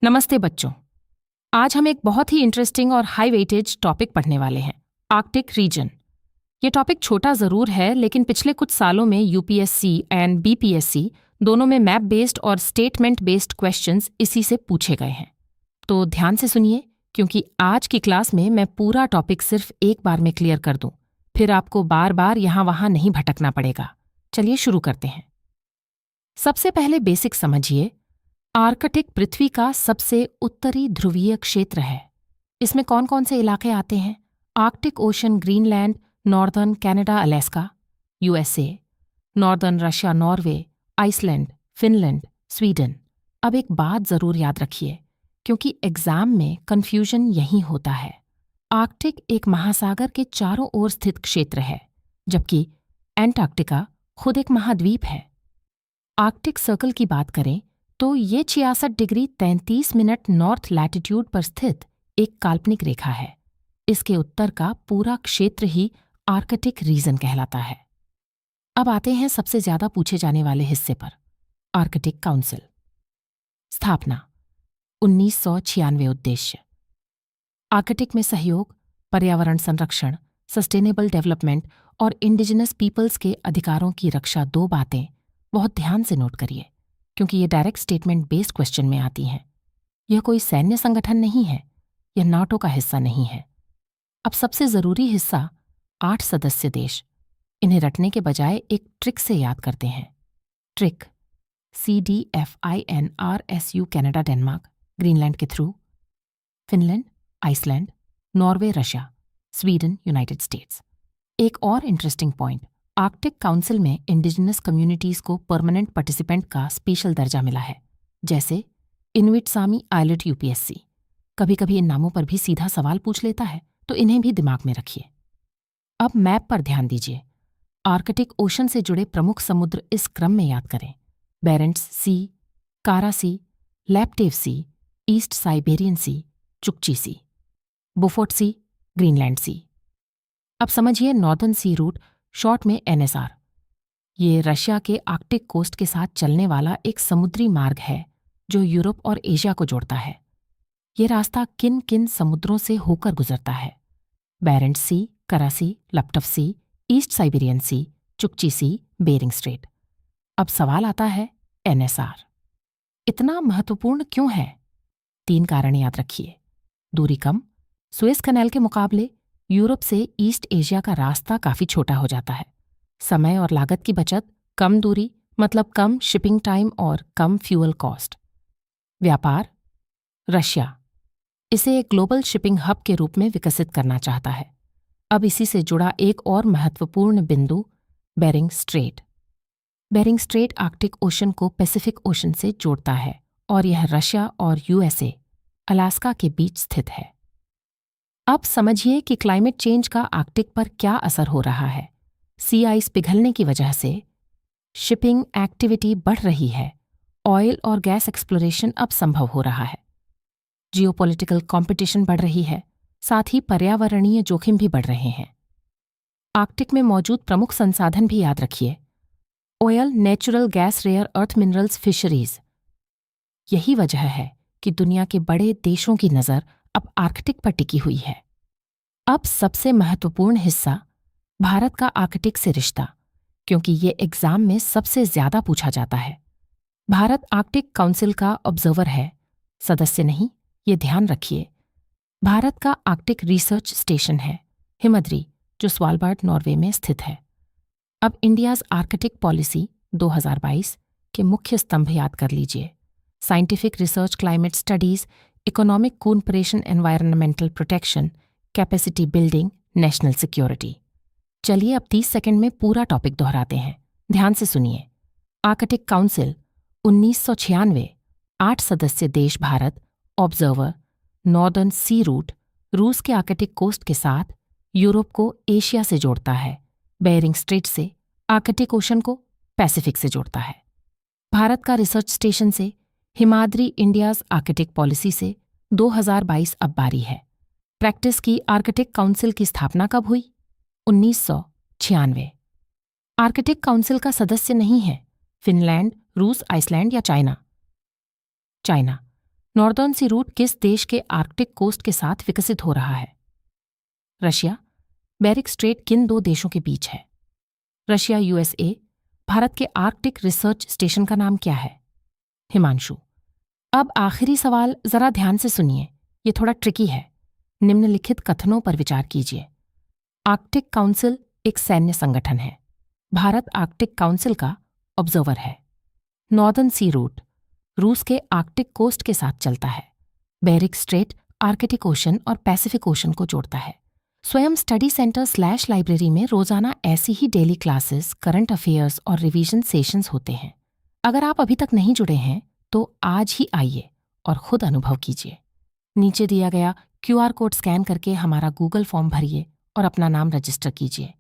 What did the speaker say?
नमस्ते बच्चों। आज हम एक बहुत ही इंटरेस्टिंग और हाई वेटेज टॉपिक पढ़ने वाले हैं, आर्कटिक रीजन। ये टॉपिक छोटा ज़रूर है, लेकिन पिछले कुछ सालों में यूपीएससी एंड बीपीएससी दोनों में मैप बेस्ड और स्टेटमेंट बेस्ड क्वेश्चंस इसी से पूछे गए हैं। तो ध्यान से सुनिए, क्योंकि आज की क्लास में मैं पूरा टॉपिक सिर्फ एक बार में क्लियर कर दूं, फिर आपको बार बार यहाँ वहाँ नहीं भटकना पड़ेगा। चलिए शुरू करते हैं। सबसे पहले बेसिक समझिए, आर्कटिक पृथ्वी का सबसे उत्तरी ध्रुवीय क्षेत्र है। इसमें कौन कौन से इलाके आते हैं? Arctic Ocean, Greenland, Northern Canada, Alaska, USA, Northern Russia, Norway, Iceland, Finland, Sweden. अब एक बात जरूर याद रखिए, क्योंकि एग्जाम में कंफ्यूजन यहीं होता है। आर्कटिक एक महासागर के चारों ओर स्थित क्षेत्र है, जबकि एंटार्क्टिका खुद एक महाद्वीप है। आर्कटिक सर्कल की बात करें तो ये 66 डिग्री 33 मिनट नॉर्थ लैटिट्यूड पर स्थित एक काल्पनिक रेखा है। इसके उत्तर का पूरा क्षेत्र ही आर्कटिक रीजन कहलाता है। अब आते हैं सबसे ज्यादा पूछे जाने वाले हिस्से पर, आर्कटिक काउंसिल। स्थापना 1996। उद्देश्य आर्कटिक में सहयोग, पर्यावरण संरक्षण, सस्टेनेबल डेवलपमेंट और इंडिजिनस पीपल्स के अधिकारों की रक्षा। दो बातें बहुत ध्यान से नोट करिए, क्योंकि ये डायरेक्ट स्टेटमेंट बेस्ड क्वेश्चन में आती हैं। यह कोई सैन्य संगठन नहीं है, यह नाटो का हिस्सा नहीं है। अब सबसे जरूरी हिस्सा, 8 सदस्य देश। इन्हें रटने के बजाय एक ट्रिक से याद करते हैं। Trick CDFINRSU, Canada, Denmark, Greenland के through, Finland, Iceland, Norway, Russia, Sweden, United States. एक और इंटरेस्टिंग पॉइंट, आर्कटिक काउंसिल में इंडिजिनस कम्युनिटीज को परमानेंट पार्टिसिपेंट का स्पेशल दर्जा मिला है, जैसे इनुइट, सामी, आइलेट, यूपीएससी। कभी कभी इन नामों पर भी सीधा सवाल पूछ लेता है, तो इन्हें भी दिमाग में रखिए। अब मैप पर ध्यान दीजिए। आर्कटिक ओशन से जुड़े प्रमुख समुद्र इस क्रम में याद करें: बेरेंट्स सी, कारा सी, लैप्टेव सी, ईस्ट साइबेरियन सी, चुक्ची सी, बोफोर्ट सी, ग्रीनलैंड सी। अब समझिए नॉर्दर्न सी रूट, शॉर्ट में NSR। ये रशिया के आर्कटिक कोस्ट के साथ चलने वाला एक समुद्री मार्ग है जो यूरोप और एशिया को जोड़ता है। ये रास्ता किन किन समुद्रों से होकर गुजरता है? बेरेंट्स सी, करा सी, लप्टव सी, ईस्ट साइबेरियन सी, चुक्ची सी, बेरिंग स्ट्रेट। अब सवाल आता है, NSR इतना महत्वपूर्ण क्यों है? 3 कारण याद रखिए। दूरी कम, सुएज कनाल के मुकाबले यूरोप से ईस्ट एशिया का रास्ता काफी छोटा हो जाता है। समय और लागत की बचत, कम दूरी मतलब कम शिपिंग टाइम और कम फ्यूल कॉस्ट। व्यापार, रशिया इसे एक ग्लोबल शिपिंग हब के रूप में विकसित करना चाहता है। अब इसी से जुड़ा एक और महत्वपूर्ण बिंदु, Bering Strait. Bering Strait Arctic Ocean को पैसिफिक ओशन से जोड़ता है और यह रशिया और USA, अलास्का के बीच स्थित है। अब समझिए कि क्लाइमेट चेंज का आर्कटिक पर क्या असर हो रहा है। सी आइस पिघलने की वजह से शिपिंग एक्टिविटी बढ़ रही है, ऑयल और गैस एक्सप्लोरेशन अब संभव हो रहा है, जियोपॉलिटिकल कंपटीशन बढ़ रही है, साथ ही पर्यावरणीय जोखिम भी बढ़ रहे हैं। आर्कटिक में मौजूद प्रमुख संसाधन भी याद रखिए: oil, natural gas, rare earth minerals, fisheries. यही वजह है कि दुनिया के बड़े देशों की नज़र अब आर्कटिक पर टिकी हुई है। अब सबसे महत्वपूर्ण हिस्सा, भारत का आर्कटिक से रिश्ता, क्योंकि ये एग्जाम में सबसे ज्यादा पूछा जाता है। भारत आर्कटिक काउंसिल का ऑब्जर्वर है, सदस्य नहीं, ये ध्यान रखिए। भारत का आर्कटिक रिसर्च स्टेशन है हिमद्री, जो स्वालबार्ड, नॉर्वे में स्थित है। अब इंडियाज आर्कटिक पॉलिसी 2022 के मुख्य स्तंभ याद कर लीजिए: scientific research, climate studies, economic cooperation, environmental protection, capacity building, national security. चलिए अब 30 सेकंड में पूरा टॉपिक दोहराते हैं, ध्यान से सुनिए। आर्कटिक काउंसिल 1996, 8 सदस्य देश, भारत, ऑब्जर्वर, नॉर्दर्न सी रूट, रूस के आर्कटिक कोस्ट के साथ यूरोप को एशिया से जोड़ता है, बेरिंग स्ट्रेट से आर्कटिक ओशन को पैसिफिक से जोड़ता है। भारत का रिसर्च स्टेशन से हिमाद्री, इंडियाज आर्कटिक पॉलिसी से 2022 अब बारी है। प्रैक्टिस की आर्कटिक काउंसिल की स्थापना कब हुई? 1996। आर्कटिक काउंसिल का सदस्य नहीं है फिनलैंड, रूस, आइसलैंड या चाइना। नॉर्दर्न सी रूट किस देश के आर्कटिक कोस्ट के साथ विकसित हो रहा है? रशिया। बेरिक स्ट्रेट किन दो देशों के बीच है? Russia USA. भारत के आर्कटिक रिसर्च स्टेशन का नाम क्या है? हिमांशु। अब आखिरी सवाल जरा ध्यान से सुनिए, ये थोड़ा ट्रिकी है। निम्नलिखित कथनों पर विचार कीजिए। आर्कटिक काउंसिल एक सैन्य संगठन है। भारत आर्कटिक काउंसिल का ऑब्जर्वर है। नॉर्दर्न सी रूट रूस के आर्कटिक कोस्ट के साथ चलता है। बेरिक स्ट्रेट आर्कटिक ओशन और पैसिफिक ओशन को जोड़ता है। स्वयं स्टडी सेंटर / लाइब्रेरी में रोजाना ऐसी ही डेली क्लासेस, करंट अफेयर्स और रिवीजन सेशंस होते हैं। अगर आप अभी तक नहीं जुड़े हैं तो आज ही आइए और खुद अनुभव कीजिए। नीचे दिया गया QR कोड स्कैन करके हमारा गूगल फॉर्म भरिए और अपना नाम रजिस्टर कीजिए।